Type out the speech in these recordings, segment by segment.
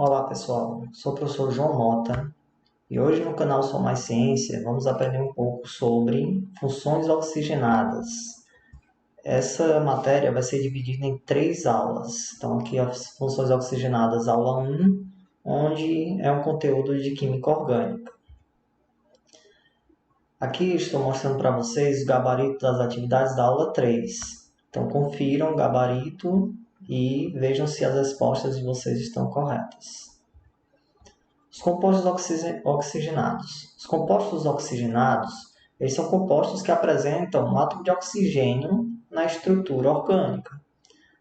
Olá pessoal, sou o professor João Mota e hoje no canal Sou Mais Ciência vamos aprender um pouco sobre funções oxigenadas. Essa matéria vai ser dividida em 3 aulas. Então aqui as funções oxigenadas, aula 1, onde é um conteúdo de química orgânica. Aqui estou mostrando para vocês o gabarito das atividades da aula 3. Então confiram o gabarito e vejam se as respostas de vocês estão corretas. Os compostos oxigenados. Os compostos oxigenados, eles são compostos que apresentam um átomo de oxigênio na estrutura orgânica.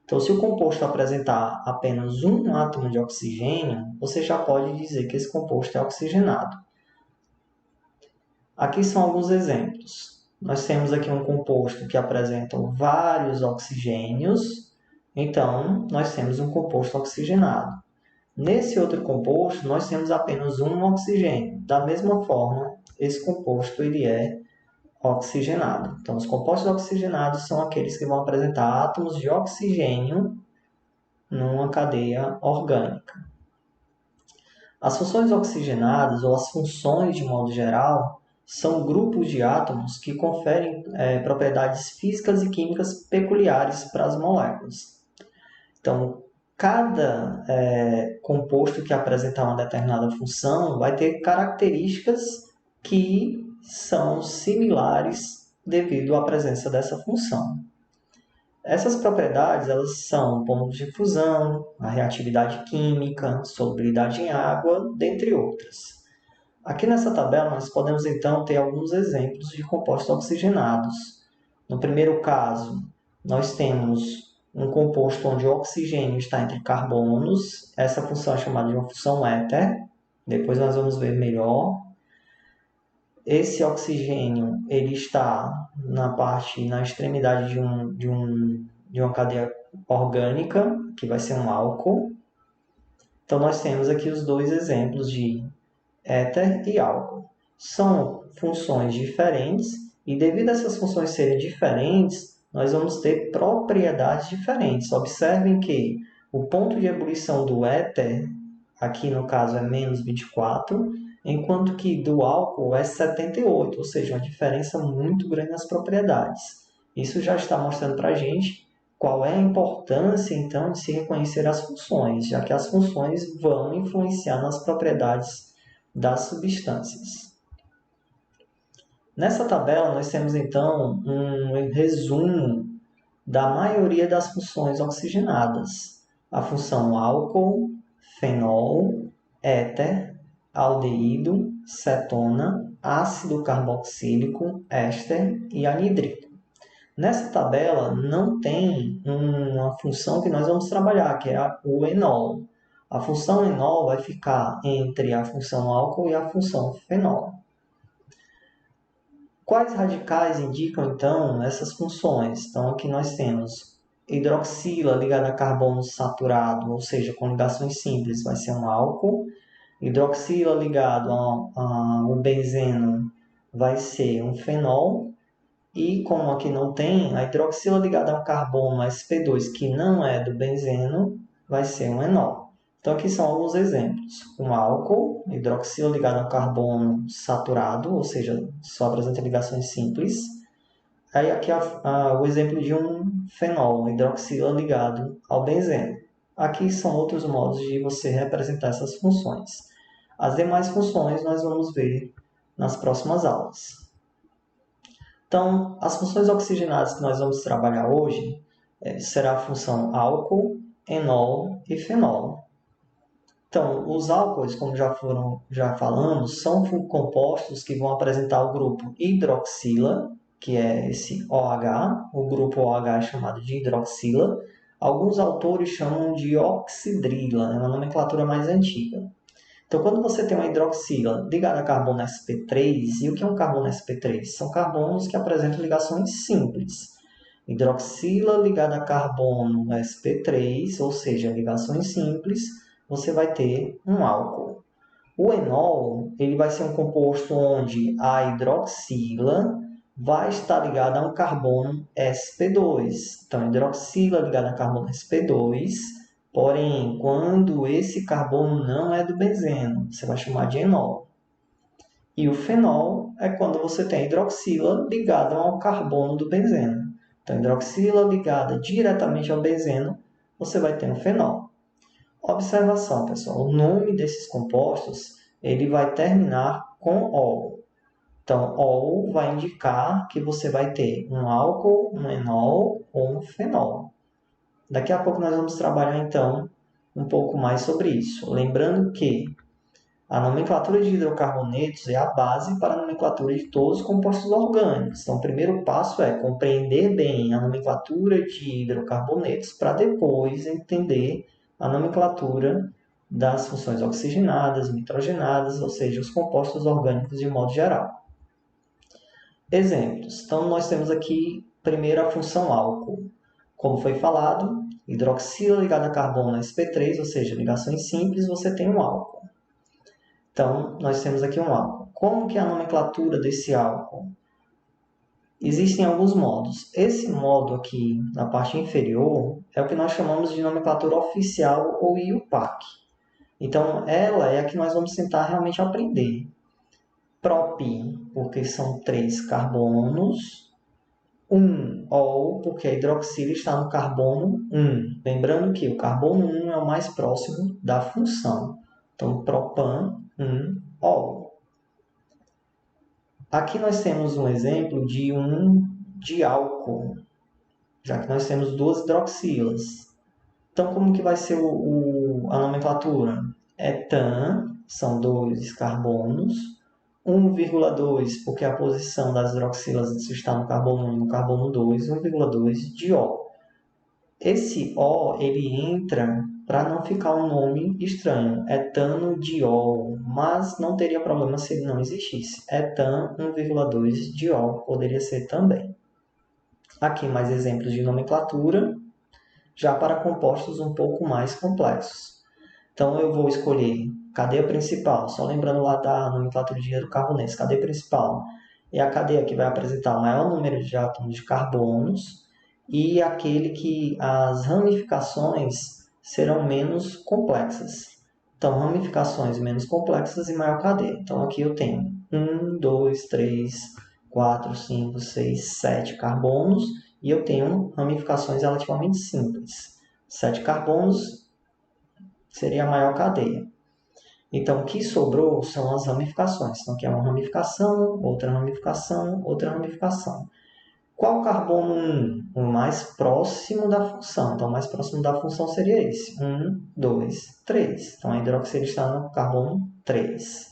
Então, se o composto apresentar apenas um átomo de oxigênio, você já pode dizer que esse composto é oxigenado. Aqui são alguns exemplos. Nós temos aqui um composto que apresenta vários oxigênios, então nós temos um composto oxigenado. Nesse outro composto, nós temos apenas um oxigênio. Da mesma forma, esse composto ele é oxigenado. Então, os compostos oxigenados são aqueles que vão apresentar átomos de oxigênio numa cadeia orgânica. As funções oxigenadas, ou as funções de modo geral, são grupos de átomos que conferem propriedades físicas e químicas peculiares para as moléculas. Então, cada composto que apresentar uma determinada função vai ter características que são similares devido à presença dessa função. Essas propriedades elas são pontos de fusão, a reatividade química, solubilidade em água, dentre outras. Aqui nessa tabela nós podemos então ter alguns exemplos de compostos oxigenados. No primeiro caso, nós temos um composto onde o oxigênio está entre carbonos. Essa função é chamada de uma função éter. Depois nós vamos ver melhor. Esse oxigênio ele está na extremidade de uma cadeia orgânica, que vai ser um álcool. Então nós temos aqui os dois exemplos de éter e álcool. São funções diferentes e devido a essas funções serem diferentes, nós vamos ter propriedades diferentes. Observem que o ponto de ebulição do éter, aqui no caso é menos 24, enquanto que do álcool é 78, ou seja, uma diferença muito grande nas propriedades. Isso já está mostrando para a gente qual é a importância, então, de se reconhecer as funções, já que as funções vão influenciar nas propriedades das substâncias. Nessa tabela, nós temos, então, um resumo da maioria das funções oxigenadas. A função álcool, fenol, éter, aldeído, cetona, ácido carboxílico, éster e anidrido. Nessa tabela, não tem uma função que nós vamos trabalhar, que é o enol. A função enol vai ficar entre a função álcool e a função fenol. Quais radicais indicam, então, essas funções? Então, aqui nós temos hidroxila ligada a carbono saturado, ou seja, com ligações simples, vai ser um álcool. Hidroxila ligado ao benzeno vai ser um fenol. E como aqui não tem, a hidroxila ligada a um carbono sp2, que não é do benzeno, vai ser um enol. Então, aqui são alguns exemplos. Um álcool, hidroxila ligado a um carbono saturado, ou seja, só apresenta ligações simples. Aí aqui o exemplo de um fenol, hidroxila ligado ao benzeno. Aqui são outros modos de você representar essas funções. As demais funções nós vamos ver nas próximas aulas. Então, as funções oxigenadas que nós vamos trabalhar hoje será a função álcool, enol e fenol. Então, os álcoois, como já falamos, são compostos que vão apresentar o grupo hidroxila, que é esse OH. O grupo OH é chamado de hidroxila. Alguns autores chamam de oxidrila, é uma nomenclatura mais antiga. Então, quando você tem uma hidroxila ligada a carbono sp3, e o que é um carbono sp3? São carbonos que apresentam ligações simples. Hidroxila ligada a carbono sp3, ou seja, ligações simples, você vai ter um álcool. O enol ele vai ser um composto onde a hidroxila vai estar ligada a um carbono sp2. Então, hidroxila ligada a carbono sp2 Porém, quando esse carbono não é do benzeno, você vai chamar de enol. E o fenol é quando você tem a hidroxila ligada ao carbono do benzeno. Então, hidroxila ligada diretamente ao benzeno, você vai ter um fenol. Observação, pessoal. O nome desses compostos ele vai terminar com ol. Então, ol vai indicar que você vai ter um álcool, um enol ou um fenol. Daqui a pouco nós vamos trabalhar, então, um pouco mais sobre isso. Lembrando que a nomenclatura de hidrocarbonetos é a base para a nomenclatura de todos os compostos orgânicos. Então, o primeiro passo é compreender bem a nomenclatura de hidrocarbonetos para depois entender a nomenclatura das funções oxigenadas, nitrogenadas, ou seja, os compostos orgânicos de modo geral. Exemplos. Então, nós temos aqui, primeiro, a função álcool. Como foi falado, hidroxila ligada a carbono sp3, ou seja, ligações simples, você tem um álcool. Então, nós temos aqui um álcool. Como que é a nomenclatura desse álcool? Existem alguns modos. Esse modo aqui, na parte inferior, é o que nós chamamos de nomenclatura oficial ou IUPAC. Então, ela é a que nós vamos tentar realmente aprender. Prop, porque são 3 carbonos. 1 ol, porque a hidroxila está no carbono 1. Lembrando que o carbono 1 é o mais próximo da função. Então, propan 1 ol. Aqui nós temos um exemplo de um diálcool, já que nós temos 2 hidroxilas. Então, como que vai ser a nomenclatura? Etan, são 2 carbonos, 1,2, porque a posição das hidroxilas está no carbono 1 e no carbono 2, 1,2 diol. Esse O ele entra para não ficar um nome estranho, etanodiol, mas não teria problema se ele não existisse. Etan 1,2 diol poderia ser também. Aqui mais exemplos de nomenclatura, já para compostos um pouco mais complexos. Então eu vou escolher cadeia principal, só lembrando lá da nomenclatura de hidrocarbonetos, cadeia principal é a cadeia que vai apresentar o maior número de átomos de carbonos e aquele que as ramificações serão menos complexas. Então, ramificações menos complexas e maior cadeia. Então, aqui eu tenho 1, 2, 3, 4, 5, 6, 7 carbonos e eu tenho ramificações relativamente simples. 7 carbonos seria a maior cadeia. Então, o que sobrou são as ramificações. Então, aqui é uma ramificação, outra ramificação, outra ramificação. Qual carbono 1? O mais próximo da função. Então, o mais próximo da função seria esse. 1, 2, 3. Então, a hidroxila está no carbono 3.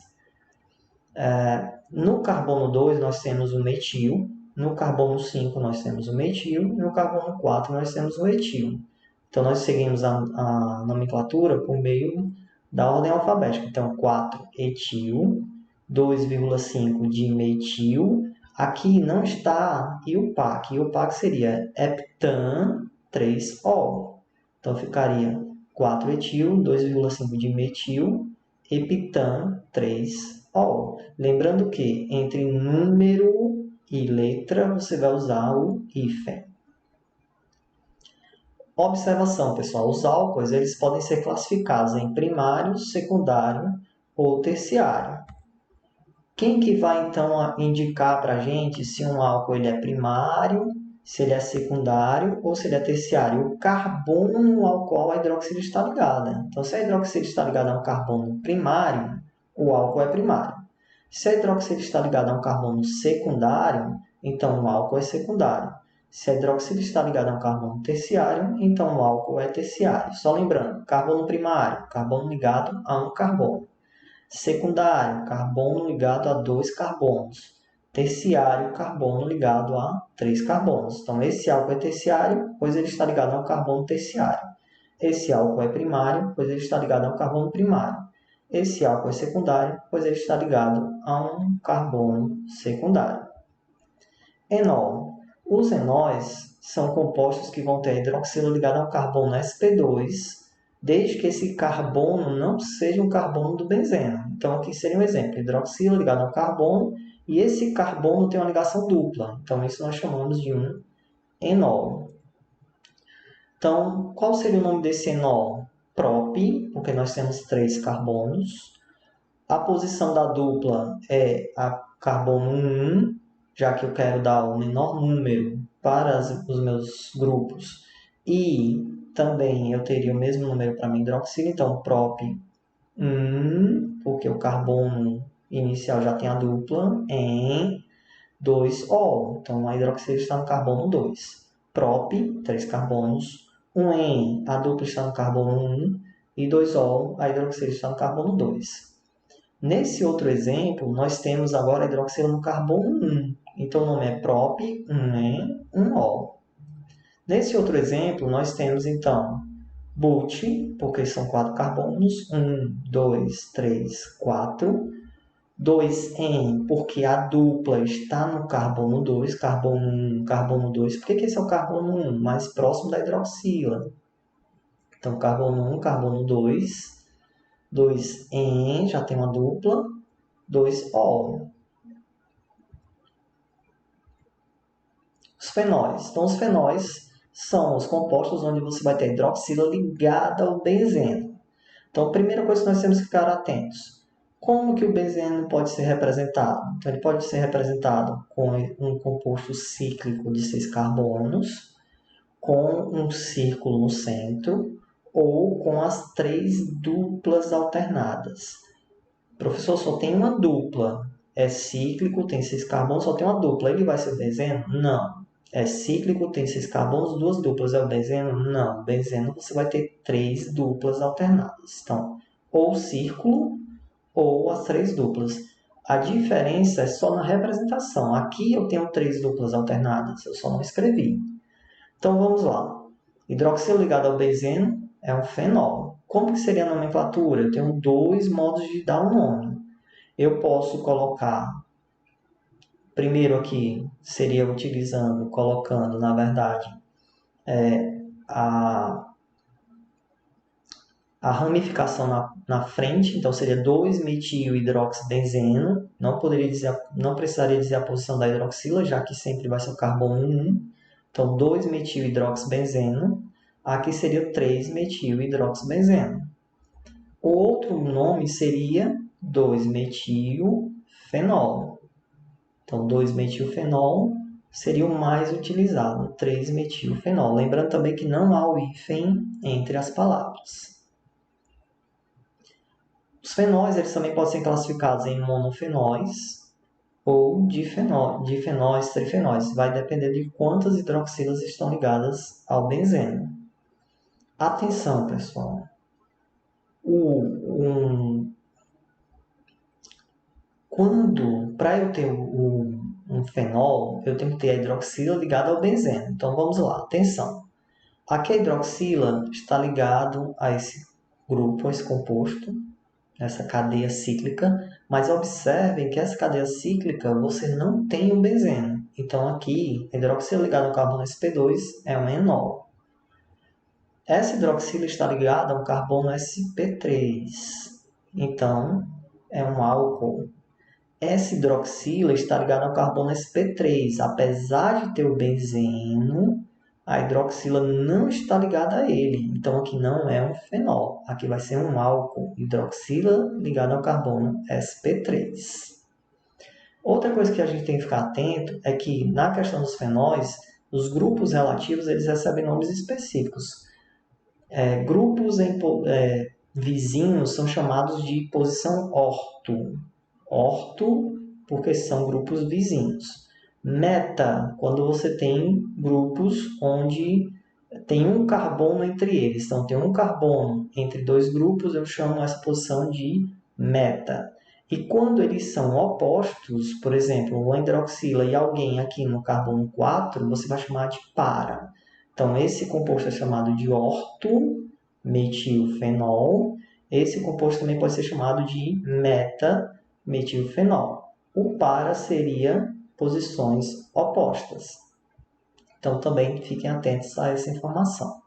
No carbono 2, nós temos o metil. No carbono 5, nós temos o metil. E no carbono 4, nós temos o etil. Então, nós seguimos a nomenclatura por meio da ordem alfabética. Então, 4-etil, 2,5 dimetil. Aqui não está IUPAC. IUPAC seria heptan 3-ol. Então, ficaria 4-etil, 2,5 dimetil, heptan 3-ol. Lembrando que entre número e letra, você vai usar o hífen. Observação, pessoal. Os álcoois eles podem ser classificados em primário, secundário ou terciário. Quem que vai, então, indicar para a gente se um álcool ele é primário, se ele é secundário ou se ele é terciário? O carbono ao qual a hidroxila está ligada. Então, se a hidroxila está ligada a um carbono primário, o álcool é primário. Se a hidroxila está ligada a um carbono secundário, então o álcool é secundário. Se a hidroxila está ligada a um carbono terciário, então o álcool é terciário. Só lembrando, carbono primário, carbono ligado a um carbono. Secundário, carbono ligado a 2 carbonos. Terciário, carbono ligado a 3 carbonos. Então, esse álcool é terciário, pois ele está ligado a um carbono terciário. Esse álcool é primário, pois ele está ligado a um carbono primário. Esse álcool é secundário, pois ele está ligado a um carbono secundário. Enol. Os enóis são compostos que vão ter a hidroxila ligada ao carbono sp2, desde que esse carbono não seja um carbono do benzeno. Então, aqui seria um exemplo. Hidroxila ligada ao carbono e esse carbono tem uma ligação dupla. Então, isso nós chamamos de um enol. Então, qual seria o nome desse enol? prop, porque nós temos 3 carbonos. A posição da dupla é a carbono 1, já que eu quero dar o menor número para os meus grupos. E também eu teria o mesmo número para a hidroxila, então prop 1, porque o carbono inicial já tem a dupla, em 2O. Então a hidroxila está no carbono 2. Prop, 3 carbonos. 1N, a dupla está no carbono 1. E 2O, a hidroxila está no carbono 2. Nesse outro exemplo, nós temos agora a hidroxila no carbono 1. Então o nome é prop 1N, 1O. Nesse outro exemplo, nós temos então but, porque são 4 carbonos, 1, 2, 3, 4. 2N, porque a dupla está no carbono 2, carbono 1, carbono 2. Por que esse é o carbono 1? Mais próximo da hidroxila. Então, carbono 1, carbono 2. 2N, já tem uma dupla. 2O. Os fenóis. Então, os fenóis são os compostos onde você vai ter a hidroxila ligada ao benzeno. Então, a primeira coisa que nós temos que ficar atentos. Como que o benzeno pode ser representado? Então, ele pode ser representado com um composto cíclico de 6 carbonos, com um círculo no centro, ou com as 3 duplas alternadas. Professor, só tem uma dupla. É cíclico, tem 6 carbonos, só tem uma dupla. Ele vai ser o benzeno? Não. É cíclico, tem 6 carbonos, 2 duplas. É o benzeno? Não. Benzeno você vai ter 3 duplas alternadas. Então, ou círculo, ou as 3 duplas. A diferença é só na representação. Aqui eu tenho 3 duplas alternadas, eu só não escrevi. Então vamos lá. Hidroxila ligado ao benzeno é um fenol. Como que seria a nomenclatura? Eu tenho 2 modos de dar o nome. Eu posso colocar, primeiro aqui, seria colocando, na verdade, a ramificação na frente, então seria 2-metil-hidroxibenzeno, não precisaria dizer a posição da hidroxila, já que sempre vai ser o carbono 1, então 2-metil-hidroxibenzeno, aqui seria 3-metil-hidroxibenzeno. O outro nome seria 2-metilfenol, então 2-metilfenol seria o mais utilizado, 3-metilfenol, lembrando também que não há o hífen entre as palavras. Os fenóis eles também podem ser classificados em monofenóis ou difenóis, trifenóis. Vai depender de quantas hidroxilas estão ligadas ao benzeno. Atenção, pessoal. Para eu ter um fenol, eu tenho que ter a hidroxila ligada ao benzeno. Então, vamos lá. Atenção. Aqui a hidroxila está ligada a esse grupo, a esse composto, essa cadeia cíclica, mas observem que essa cadeia cíclica você não tem o benzeno. Então aqui, a hidroxila ligada ao carbono sp2 é um enol. Essa hidroxila está ligada ao carbono sp3, então é um álcool. Essa hidroxila está ligada ao carbono sp3, apesar de ter o benzeno, a hidroxila não está ligada a ele, então aqui não é um fenol, aqui vai ser um álcool, hidroxila ligada ao carbono sp3. Outra coisa que a gente tem que ficar atento é que na questão dos fenóis, os grupos relativos eles recebem nomes específicos. Grupos vizinhos são chamados de posição orto. Orto, porque são grupos vizinhos. Meta, quando você tem grupos onde tem um carbono entre eles. Então, tem um carbono entre 2 grupos, eu chamo essa posição de meta. E quando eles são opostos, por exemplo, uma hidroxila e alguém aqui no carbono 4, você vai chamar de para. Então, esse composto é chamado de orto-metilfenol. Esse composto também pode ser chamado de meta-metilfenol. O para seria posições opostas. Então, também fiquem atentos a essa informação.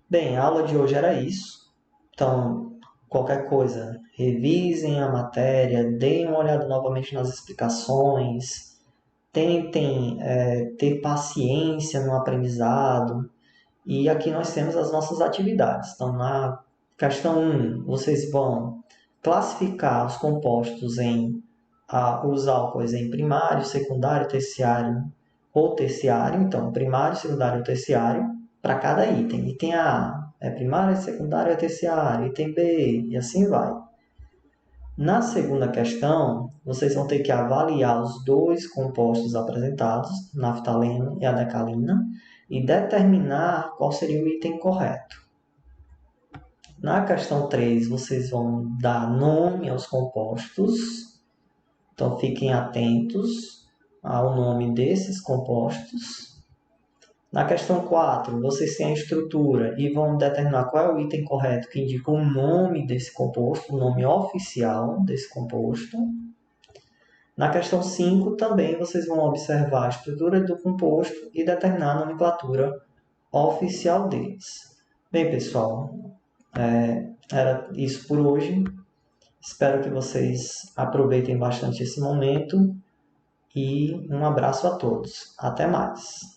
Bem, a aula de hoje era isso. Então, qualquer coisa, revisem a matéria, deem uma olhada novamente nas explicações, tentem ter paciência no aprendizado E aqui nós temos as nossas atividades. Então, na questão 1, vocês vão classificar os compostos em os álcoois em primário, secundário, terciário ou terciário. Então, primário, secundário ou terciário para cada item. Item A é primário, secundário é terciário. Item B e assim vai. Na segunda questão, vocês vão ter que avaliar os dois compostos apresentados, naftaleno e a decalina, e determinar qual seria o item correto. Na questão 3, vocês vão dar nome aos compostos, então fiquem atentos ao nome desses compostos. Na questão 4, vocês têm a estrutura e vão determinar qual é o item correto que indica o nome desse composto, o nome oficial desse composto. Na questão 5, também vocês vão observar a estrutura do composto e determinar a nomenclatura oficial deles. Bem, pessoal, era isso por hoje. Espero que vocês aproveitem bastante esse momento e um abraço a todos. Até mais!